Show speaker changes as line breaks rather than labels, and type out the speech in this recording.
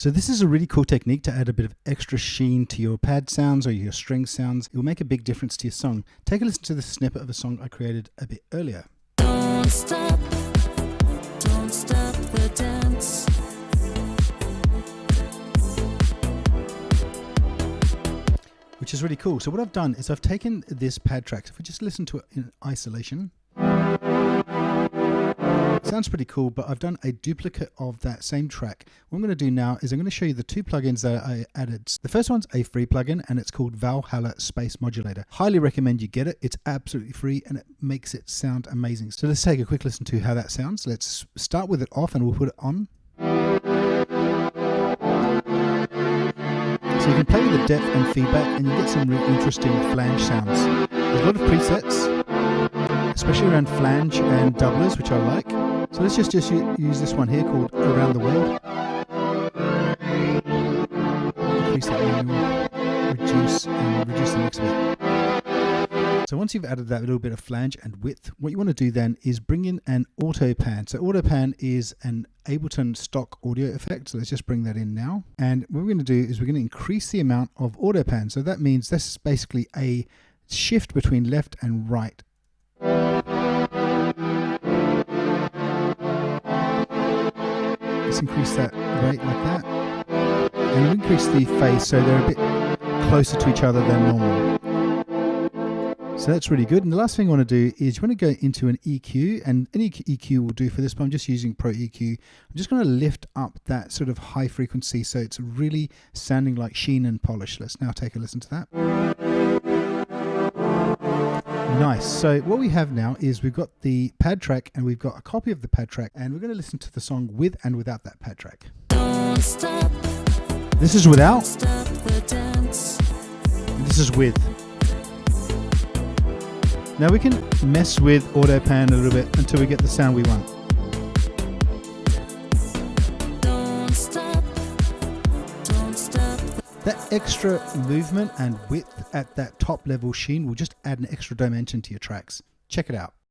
So this is a really cool technique to add a bit of extra sheen to your pad sounds or your string sounds. It will make a big difference to your song. Take a listen to the snippet of a song I created a bit earlier.
Don't stop the dance.
Which is really cool. So what I've done is I've taken this pad track. So if we just listen to it in isolation, it sounds pretty cool, but I've done a duplicate of that same track. What I'm going to do now is I'm going to show you the two plugins that I added. The first one's a free plugin and it's called Valhalla Space Modulator. Highly recommend you get it. It's absolutely free and it makes it sound amazing. So let's take a quick listen to how that sounds. Let's start with it off and we'll put it on. So you can play with the depth and feedback and you get some really interesting flange sounds. There's a lot of presets, especially around flange and doublers, which I like. So let's just use this one here called Around the World. Increase that manual, reduce the mix a bit. So once you've added that little bit of flange and width, what you want to do then is bring in an auto pan. So auto pan is an Ableton stock audio effect. So let's just bring that in now. And what we're going to do is we're going to increase the amount of auto pan. So that means this is basically a shift between left and right. Let's increase that rate like that. And we'll increase the phase so they're a bit closer to each other than normal. So that's really good. And the last thing I want to do is you want to go into an EQ, and any EQ will do for this, but I'm just using Pro EQ. I'm just going to lift up that sort of high frequency so it's really sounding like sheen and polish. Let's now take a listen to that. Nice. So what we have now is we've got the pad track and we've got a copy of the pad track, and we're going to listen to the song with and without that pad track.
Don't stop.
This is without,
Stop the dance.
and this is with. Now we can mess with auto pan a little bit until we get the sound we want.
Don't stop.
That extra movement and width at that top level sheen will just add an extra dimension to your tracks. Check it out.